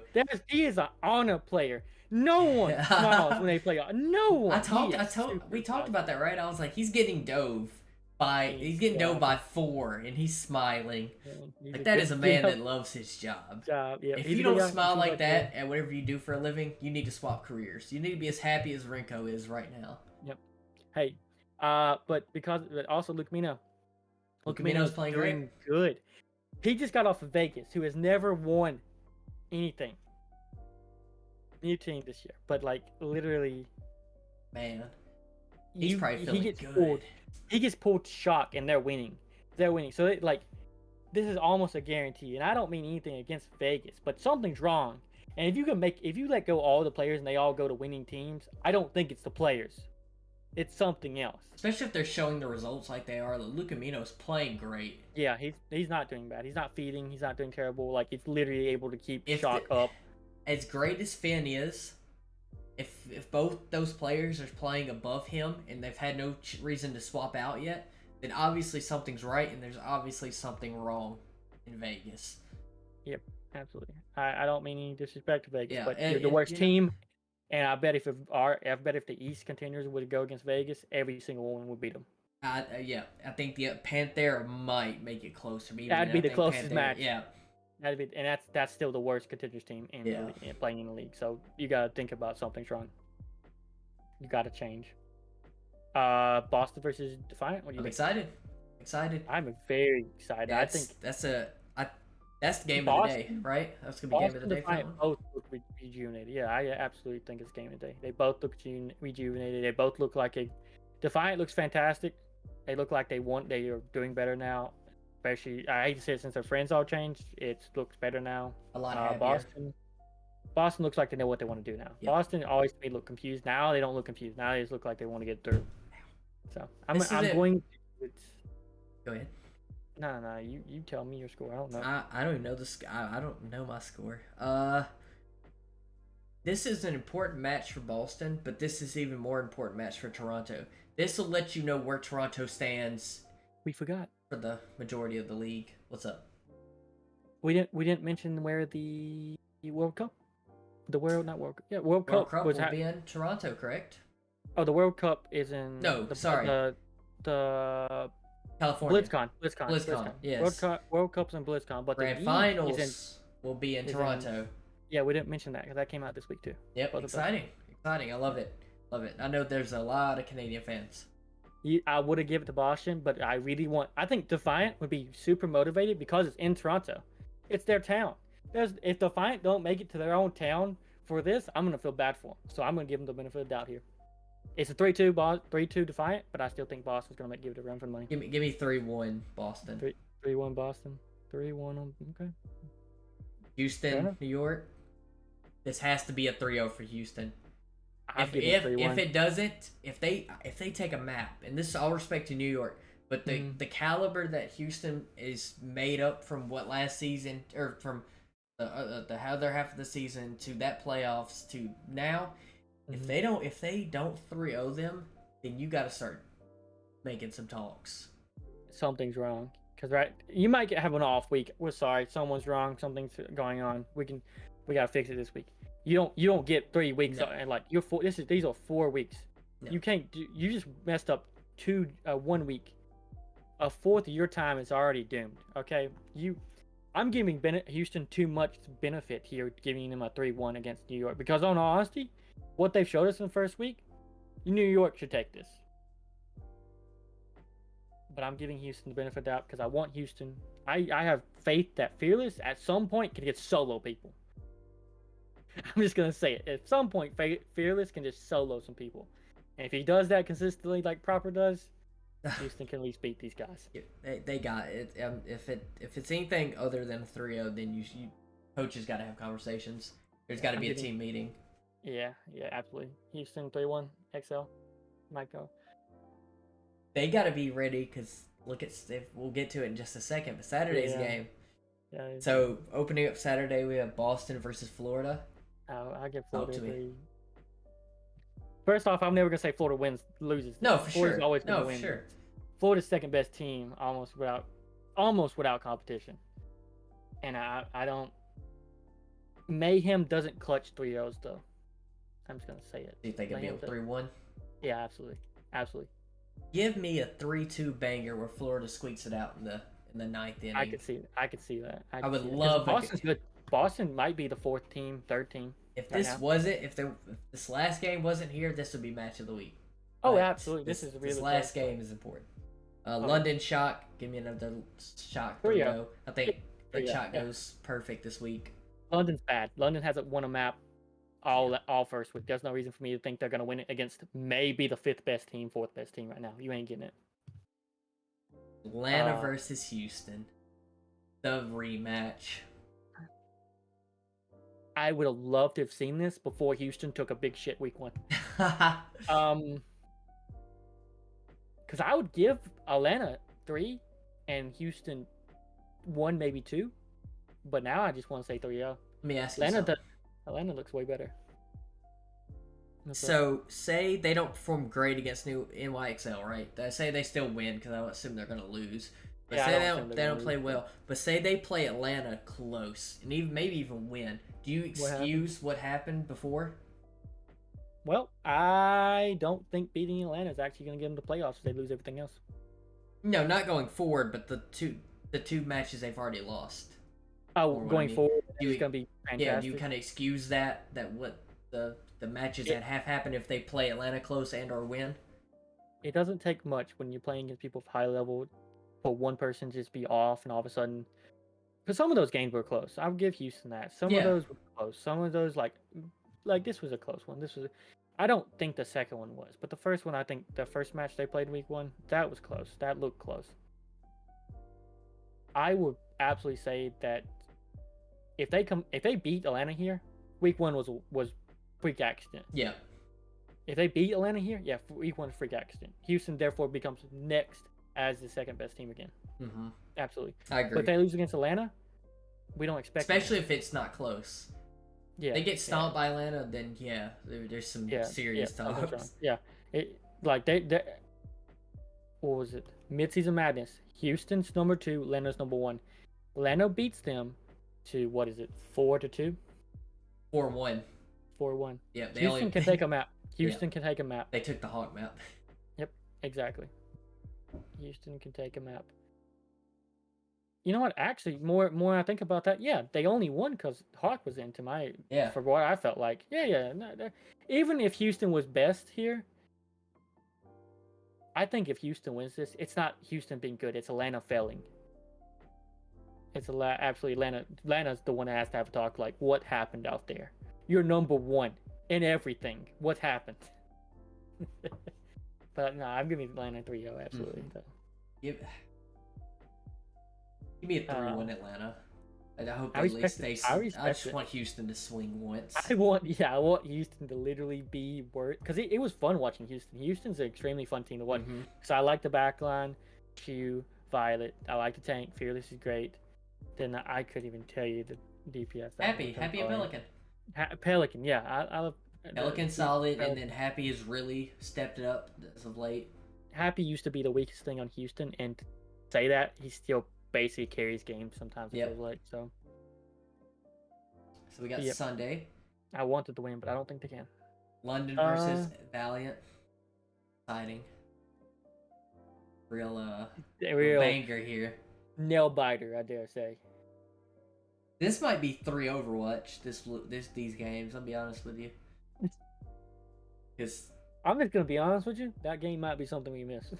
He is an honor player. No one smiles when they play. No one. We talked about that, right? I was like, he's getting dove by 4, and he's smiling. Like, that is a man that loves his job. Yeah. If you don't smile like that at whatever you do for a living, you need to swap careers. You need to be as happy as Renko is right now. Yep. Hey, but also Luke Mino. Luke Mino's playing great. Good. He just got off of Vegas, who has never won anything. New team this year, but like literally, man, he's probably feeling good. He gets pulled shock, and they're winning. So this is almost a guarantee. And I don't mean anything against Vegas, but something's wrong. And if you let go all the players and they all go to winning teams, I don't think it's the players. It's something else. Especially if they're showing the results like they are. Luke Mino's playing great. Yeah, he's not doing bad. He's not feeding. He's not doing terrible. Like, he's literally able to keep shock up. As great as Finn is, if both those players are playing above him and they've had no reason to swap out yet, then obviously something's right and there's obviously something wrong in Vegas. Yep, absolutely. I don't mean any disrespect to Vegas, but you're the worst team. And I bet if the East contenders would go against Vegas, every single one would beat them. I think the Panthera might make it closer. That'd be the closest match. Yeah. That's still the worst contenders team in playing in the league. So you gotta think about something's wrong. You gotta change. Boston versus Defiant. What do you think? Excited. I'm very excited. I think that's the game of the day, right? That's gonna be game of the day. Defiant both look rejuvenated. Yeah, I absolutely think it's game of the day. They both look rejuvenated. They both look like Defiant looks fantastic. They look like they are doing better now. Especially, I hate to say it, since their friends all changed, it looks better now. A lot happier. Boston looks like they know what they want to do now. Yep. Boston always made look confused. Now they don't look confused. Now they just look like they want to get through. So I'm going. Go ahead. No. You tell me your score. I don't know. I don't even know I don't know my score. This is an important match for Boston, but this is even more important match for Toronto. This will let you know where Toronto stands. We forgot. For the majority of the league. What's up? We didn't mention where the World Cup, World Cup will be in Toronto, correct? Oh, the World Cup is in the California BlizzCon. Yes. World Cup's in BlizzCon, but Grand Finals will be in Toronto. Yeah, we didn't mention that because that came out this week too. Yep, exciting. I love it. I know there's a lot of Canadian fans. I would have given it to Boston, but I think Defiant would be super motivated because it's in Toronto. It's their town. If Defiant don't make it to their own town for this, I'm going to feel bad for them. So I'm going to give them the benefit of the doubt here. It's a 3-2 Defiant, but I still think Boston's going to give it a run for the money. Give me 3-1 Boston. 3-1 Boston. 3-1. Okay. Houston, New York. This has to be a 3-0 for Houston. If it doesn't, if they take a map, and this is all respect to New York, but the caliber that Houston is made up from what last season, or from the other half of the season to that playoffs to now, if they don't 3-0 them, then you got to start making some talks. Something's wrong, because you might have an off week. We're sorry, someone's wrong, something's going on. We gotta fix it this week. You don't get 3 weeks and like these are 4 weeks. No. You just messed up 1 week. A fourth of your time is already doomed. Okay, I'm giving Houston too much benefit here, giving them a 3-1 against New York, because in all honesty, what they've showed us in the first week, New York should take this. But I'm giving Houston the benefit of the doubt because I want Houston. I have faith that Fearless at some point can get solo people. I'm just going to say it. At some point, Fearless can just solo some people. And if he does that consistently like Proper does, Houston can at least beat these guys. They got it. If it's anything other than a 3-0, then you coaches got to have conversations. There's got to be a team meeting. Yeah, absolutely. Houston 3-1 XL might go. They got to be ready because we'll get to it in just a second. But Saturday's game. Yeah. So opening up Saturday, we have Boston versus Florida. I give Florida 3. First off, I'm never gonna say Florida loses. No, for Florida's sure. Always gonna win. For sure. Florida's second best team almost without competition. And I don't. Mayhem doesn't clutch 3-0s though. I'm just gonna say it. Do you think it'll be a 3-1? Yeah, absolutely, absolutely. Give me a 3-2 banger where Florida squeaks it out in the ninth inning. I could see that. I would love Boston's good. Boston might be the fourth team, third team. If this wasn't, if this last game wasn't here, this would be match of the week. Oh, But absolutely. This is really this last game is important. London Shock. Give me another Shock 3-0. I think the Shock goes perfect this week. London's bad. London hasn't won a map all first week. There's no reason for me to think they're gonna win it against maybe the fifth best team, fourth best team right now. You ain't getting it. Atlanta versus Houston. The rematch. I would have loved to have seen this before Houston took a big shit week 1. Because I would give Atlanta 3 and Houston 1, maybe 2. But now I just want to say 3-0. Let me ask you something. Atlanta looks way better. So, say they don't perform great against New NYXL, right? Say they still win, because I would assume they're going to lose. But say they don't play well. But say they play Atlanta close, and maybe even win. Do you excuse what happened before? Well, I don't think beating Atlanta is actually going to get them to playoffs if they lose everything else. No, not going forward, but the two matches they've already lost. Oh, going forward, it's going to be fantastic. Yeah, do you kind of excuse that what the matches that have happened if they play Atlanta close and or win? It doesn't take much when you're playing against people of high level for one person to just be off and all of a sudden. Because some of those games were close. I'll give Houston that. Some of those were close. Some of those like this was a close one. I don't think the second one was, but the first one, I think the first match they played week 1, that was close. That looked close. I would absolutely say that if they beat Atlanta here, week 1 was freak accident. Yeah. If they beat Atlanta here, week 1 freak accident. Houston therefore becomes next as the second best team again. Mm-hmm. Absolutely. I agree. But if they lose against Atlanta, we don't expect. Especially if it's not close. Yeah. They get stomped by Atlanta, then there's some serious talks. Yeah. They what was it? Mid-season madness. Houston's number 2, Atlanta's number 1. Atlanta beats them to 4-2? 4-1. 4-1. Yeah, Houston can take a map. Houston can take a map. They took the Hawk map. Yep, exactly. Houston can take a map. You know what? Actually, more I think about that, they only won because Hawk was into for what I felt like. Even if Houston was best here, I think if Houston wins this, it's not Houston being good. It's Atlanta failing. It's absolutely Atlanta. Atlanta's the one that has to have a talk. Like, what happened out there? You're number 1 in everything. What happened? But no, I'm giving Atlanta 3-0. Absolutely. Mm-hmm. Give me a 3-1 Atlanta. I hope at least they. I just want Houston to swing once. I want Houston to literally be worth, because it was fun watching Houston. Houston's an extremely fun team to watch. Because I like the backline, Q, Violet. I like the tank. Fearless is great. Then I couldn't even tell you the DPS. Happy and Pelican. Pelican, yeah. I love Pelican solid, and then Happy has really stepped it up as of late. Happy used to be the weakest thing on Houston, and to say that, he still basically carries games sometimes. It feels like so. So we got Sunday. I wanted to win, but I don't think they can. London versus Valiant. Exciting. Real banger here. Nail biter, I dare say. This might be 3 Overwatch. These games. I'll be honest with you. Because I'm just gonna be honest with you. That game might be something we miss.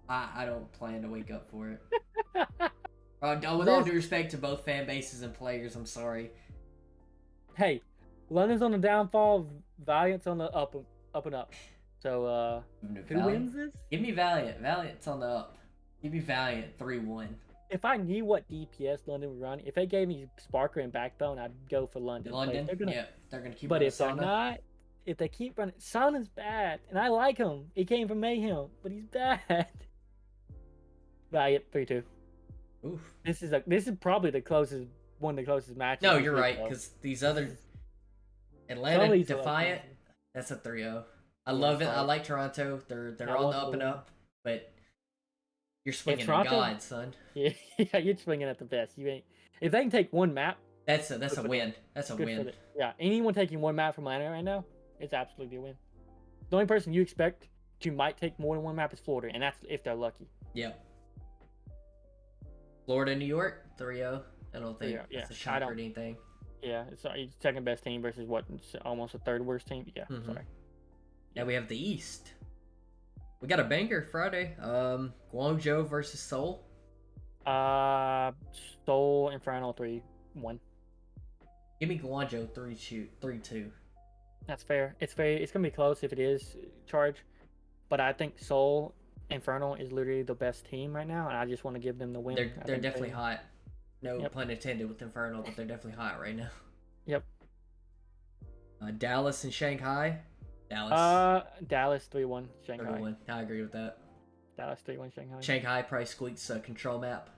I don't plan to wake up for it. With all due respect to both fan bases and players, I'm sorry. Hey, London's on the downfall. Valiant's on the up and up. So who wins this? Give me Valiant. Valiant's on the up. Give me Valiant 3-1. If I knew what DPS London would run, if they gave me Sparker and Backbone, I'd go for London. They're gonna keep. But if they're not, if they keep running, Sonna's bad, and I like him. He came from Mayhem, but he's bad. Valiant 3-2. Oof. This is probably one of the closest matches. No, you're right, because these other Atlanta Defiant, that's a 3-0. I love it. I like Toronto. They're on the up and up. but you're swinging at Toronto, God, son. yeah, you're swinging at the best. You ain't. If they can take one map, That's a win. That's a good win. yeah, anyone taking one map from Atlanta right now, it's absolutely a win. The only person you expect to might take more than one map is Florida, and that's if they're lucky. Yep. Florida, New York, 3-0. I don't think it's a shock or anything. Yeah, it's second best team versus what? It's almost a third worst team. Yeah, sorry. Now we have the East. We got a banger Friday. Guangzhou versus Seoul. Seoul Inferno 3-1. Give me Guangzhou 3-2. That's fair. It's gonna be close if it is charge, but I think Seoul Inferno is literally the best team right now, and I just want to give them the win. They're definitely hot. No pun intended with Inferno, but they're definitely hot right now. Yep. Dallas and Shanghai. Dallas 3-1 Shanghai. 3-1. I agree with that. Dallas 3-1 Shanghai. Shanghai probably squeaks a control map.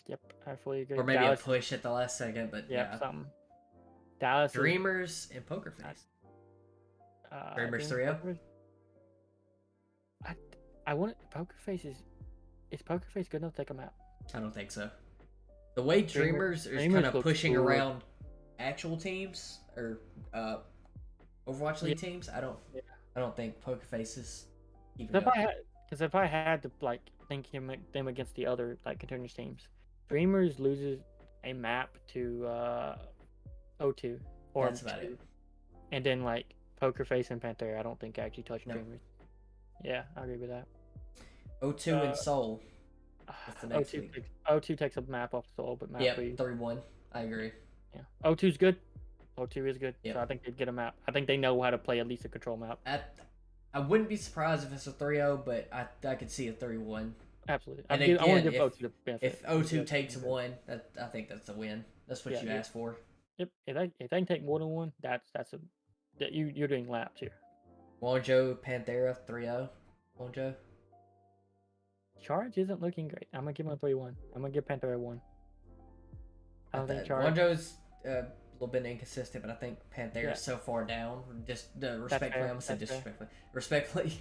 Yep, I fully agree. Or maybe Dallas, a push at the last second, but yeah. Something. Dallas. Dreamers and Poker Face. Dreamers 3-0. I want Poker Face is Poker Face good enough to take a map? I don't think so. The way Dreamers is kind of pushing around actual teams or Overwatch League teams, I don't think Poker Face is keeping up. Because if I had to like think them against the other like contenders teams, Dreamers loses a map to O2 or that's about it. And then like Poker Face and Panther, I don't think actually touch Dreamers. Yeah, I agree with that. O2 and Seoul. That's the next week. O2 takes a map off Seoul, but map 3-1. I agree. Yeah, O2's good. O2 is good. Yep. So I think they'd get a map. I think they know how to play at least a control map. I wouldn't be surprised if it's a 3-0, but I could see a 3-1. Absolutely. And I want to give O2 the benefit. If O2 takes one, I think that's a win. That's what you asked for. Yep. If they can take more than one, you're doing laps here. Guangzhou Panthera 3-0. Guangzhou. Charge isn't looking great. I'm gonna give them a 3-1. I'm gonna give Panthera 1. I don't think Charge. Guangzhou's a little bit inconsistent, but I think Panthera's so far down. Just respectfully, I'm gonna say disrespectfully. Respectfully.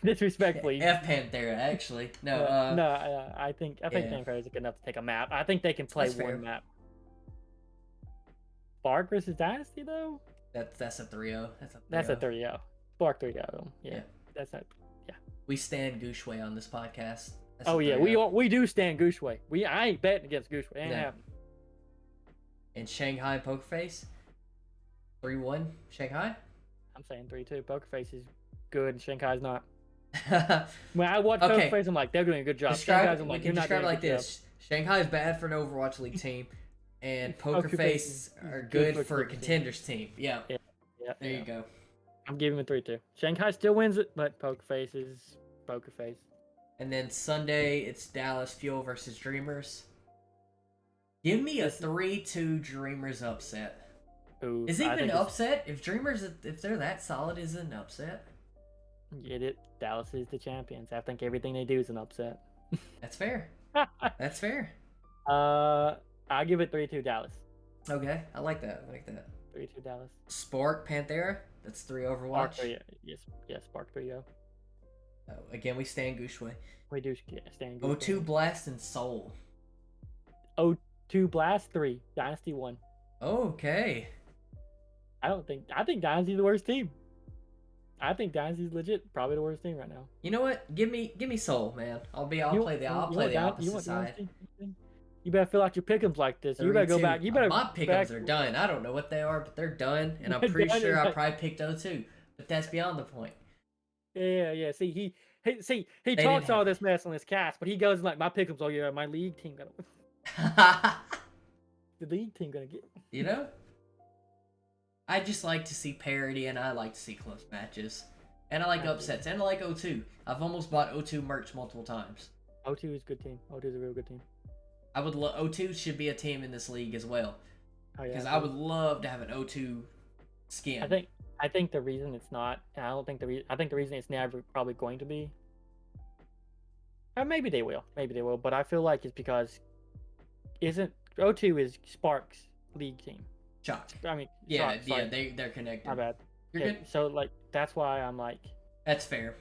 Disrespectfully. F Panthera, actually. No. I think Panthera is good enough to take a map. I think they can play one map. Spark versus Dynasty though. That's a 3-0. That's a 3-0. Spark 3-0. Yeah. That's not. Yeah. We stand Gooshway on this podcast. We do stand Gooshway. I ain't betting against Gooshway. Ain't happening. And Shanghai Poker Face 3-1 Shanghai. I'm saying 3-2. Poker Face is good and Shanghai's not. When I watch Poker Face, I'm like, they're doing a good job. Describe it like this: Shanghai's bad for an Overwatch League team, and Poker Face are good for a contenders team. Yeah. There you go. I'm giving it 3-2. Shanghai still wins it, but Poker Face is Poker Face. And then Sunday, it's Dallas Fuel versus Dreamers. Give me a 3-2 Dreamers upset. Ooh, is it even an upset? If Dreamers, if they're that solid, is it an upset? Get it? Dallas is the champions. I think everything they do is an upset. That's fair. That's fair. I'll give it 3-2 Dallas. Okay, I like that. 3-2 Dallas. Spark Panthera. That's 3 Overwatch. Spark 3, yes, Spark 3-0. Again, we stand Gooshway. We do stand Gooshway. O2 Blast and Soul. O2 Blast 3. Dynasty 1. Okay. I think Dynasty's the worst team. I think Dynasty's legit probably the worst team right now. You know what? Give me Soul, man. I'll play the opposite side. You better fill out your pick'ems like this. You better go back. My pick'ems are done. I don't know what they are, but they're done, and I'm pretty sure I probably picked O2. But that's beyond the point. Yeah. See, he talks all this mess on his cast, but he goes like, my pick'ems. Oh yeah, my league team gonna. The league team gonna get. You know. I just like to see parity, and I like to see close matches, and I like upsets, and I like O2. I've almost bought O2 merch multiple times. O2 is a good team. O2 is a real good team. O2 should be a team in this league as well, because I would love to have an O2 skin. I think the reason it's not, and I think the reason it's never probably going to be, or maybe they will, but I feel like it's because O2 is Spark's league team. Shock. I mean, they're connected. My bad. You're good. So like that's why I'm like. That's fair.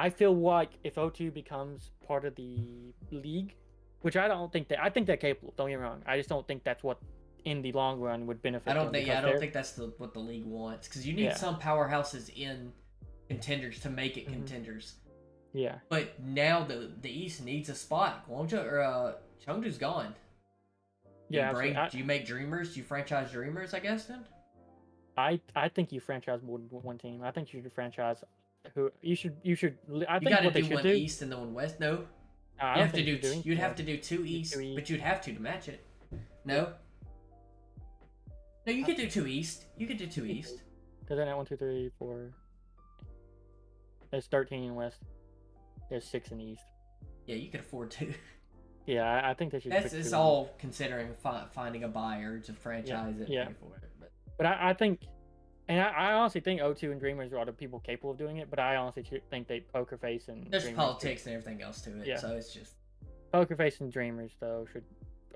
I feel like if O2 becomes part of the league, which I think they're capable. Don't get me wrong. I just don't think that's what in the long run would benefit them because I don't think that's what the league wants because you need some powerhouses in contenders to make it contenders. Yeah. But now the East needs a spot. Chengdu's gone. Yeah. Do you make Dreamers? Do you franchise Dreamers? I guess then. I think you franchise more than one team. I think you should franchise who you should. I You think got to what they do should one do. East and then one West. No, you have to do. You'd have to do two East, but you'd have to match it. No. No, you could do two East. You could do two East. Because then at 1, 2, 3, 4. There's 13 in West. There's 6 in the East. Yeah, you could afford to. Yeah, I think they should. It's all considering finding a buyer to franchise it. Yeah. Pay for it, but I think, and I honestly think O2 and Dreamers are the people capable of doing it. But I honestly think Poker Face and there's Dreamers politics and everything else to it. Yeah. So it's just Poker Face and Dreamers though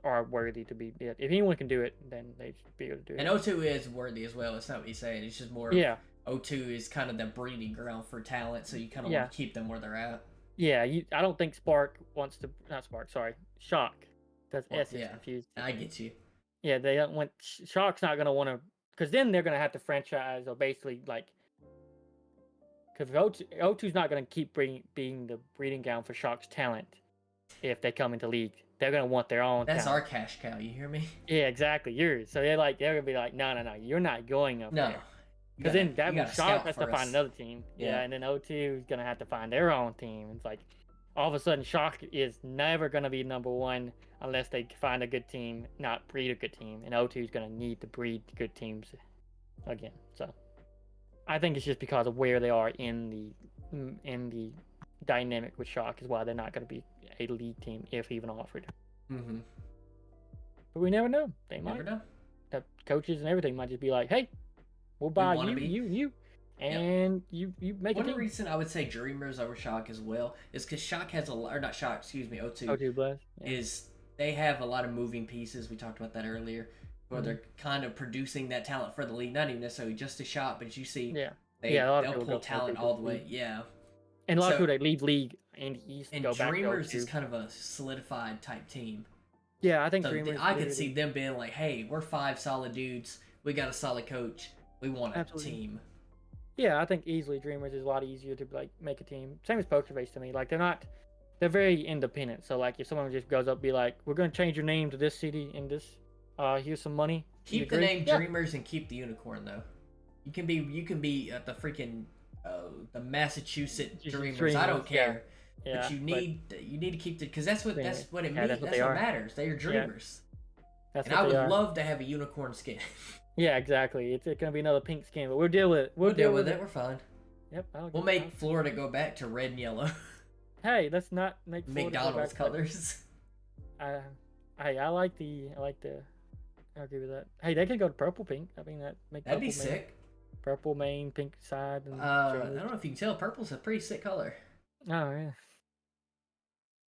are worthy to be. If anyone can do it, then they should be able to do it. And O2 is worthy as well. It's not what you're saying. It's just more. Yeah. O2 is kind of the breeding ground for talent, so you kind of want to keep them where they're at. Yeah, I don't think Spark wants to. Not Spark. Sorry, Shock. That's S is confused. I get you. Yeah, they don't want. Shock's not gonna want to, because then they're gonna have to franchise or basically like. Because O2's not gonna keep being the breeding ground for Shock's talent, if they come into league. They're gonna want their own. That's talent. our cash cow. You hear me? Yeah, exactly. Yours. So they're gonna be like, no, you're not going up there. Because then that means Shock has to find another team. Yeah, and then O2 is gonna have to find their own team. It's like all of a sudden Shock is never gonna be number one unless they find a good team, not breed a good team. And O2 is gonna need to breed good teams again. So I think it's just because of where they are in the dynamic with Shock is why they're not gonna be a league team if even offered. Mm-hmm. But we never know. They might. Never know. The coaches and everything might just be like, hey, we'll buy you, and you make One a team. reason I would say Dreamers over Shock as well is because Shock has O2. O2 Blast. Yeah. Is they have a lot of moving pieces. We talked about that earlier, where they're kind of producing that talent for the league, not even necessarily just a shot, but you see, they'll pull talent all the way. Yeah. And a lot of people that leave league and East and go back to Dreamers is kind of a solidified type team. Yeah, I think so Dreamers. I could see them being like, "Hey, we're 5 solid dudes. We got a solid coach. We want a team." Yeah, I think easily Dreamers is a lot easier to like make a team. Same as Poker Face to me. Like they're very independent. So like if someone just goes up, be like, "We're gonna change your name to this city and this. Here's some money." Keep the name Dreamers and keep the unicorn though. You can be the freaking the Massachusetts Dreamers. I don't care. Yeah, but you need to keep the, because that's what it means. That's what matters. They are Dreamers. And I would love to have a unicorn skin. Yeah, exactly. It's gonna be another pink skin, but we'll deal with it. We'll deal with it. We're fine. Yep. We'll make Florida go back to red and yellow. Hey, let's not make McDonald's colors. I like the. I agree with that. Hey, they could go to purple pink. I mean that'd be sick. Purple main, pink side. And I don't know if you can tell. Purple's a pretty sick color. Oh yeah.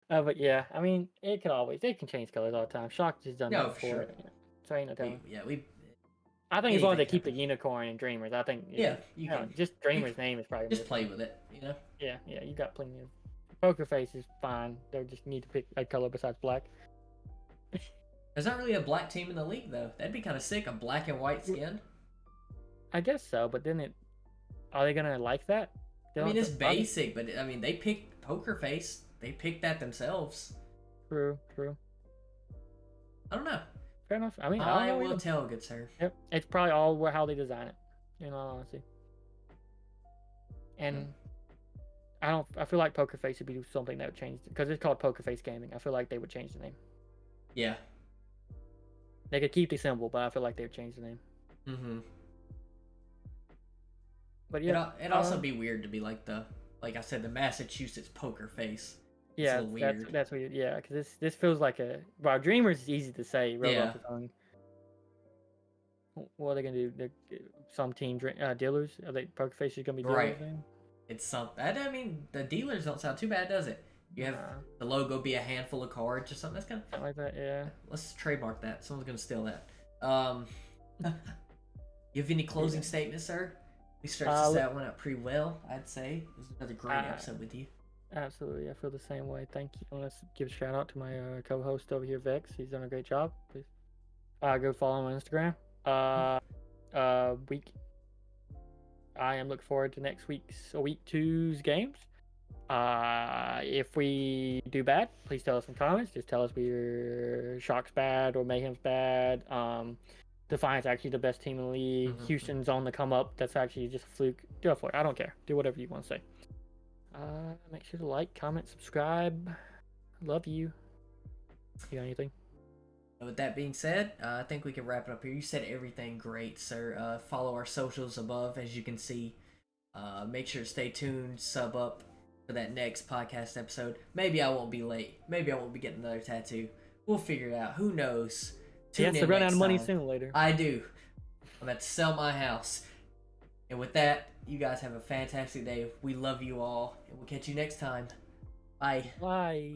But yeah, I mean, they can change colors all the time. Shock has done that before. Sure. So ain't no telling. I think as long as they keep the unicorn and Dreamers, I think. Yeah, you can. Just Dreamers' name is probably. Just play with it, you know. Yeah, you got plenty of. Poker Face is fine. They just need to pick a color besides black. There's not really a black team in the league though. That'd be kind of sick. A black and white skin. I guess so, but then are they gonna like that? I mean, it's basic, but I mean, they picked Poker Face. They picked that themselves. True. I don't know. Fair enough. I mean, I will tell, good sir. Yep, it's probably all how they design it. In all honesty. And I feel like Poker Face would be something that would change because it's called Poker Face Gaming. I feel like they would change the name. Yeah. They could keep the symbol, but I feel like they would change the name. Mm-hmm. But yeah, it'd also be weird to be like I said, the Massachusetts Poker Face. Yeah, that's weird. Yeah, because this feels like Dreamers is easy to say. Off the tongue. What are they gonna do? Some team dealers? Are they Poker Face is gonna be dealers? Right. It's something. I mean, the dealers don't sound too bad, does it? You have the logo be a handful of cards or something. That's kind of something like that. Yeah. Let's trademark that. Someone's gonna steal that. You have any closing statements, sir? We stretched that one out pretty well, I'd say. It was another great episode with you. Absolutely, I feel the same way. Thank you. Let's give a shout out to my co-host over here, Vex. He's done a great job. Please go follow him on Instagram. I am looking forward to week two's games. If we do bad, please tell us in comments. Just tell us we're Shock's bad or Mayhem's bad. Defiant's actually the best team in the league. Houston's on the come up. That's actually just a fluke. Do it for it. I don't care. Do whatever you want to say. Make sure to like, comment, subscribe. Love you. You got anything? With that being said, I think we can wrap it up here. You said everything great, sir. Follow our socials above, as you can see. Make sure to stay tuned. Sub up for that next podcast episode. Maybe I won't be late. Maybe I won't be getting another tattoo. We'll figure it out. Who knows? He has to run out of money sooner or later. I do. I'm about to sell my house. And with that, you guys have a fantastic day. We love you all. And we'll catch you next time. Bye. Bye.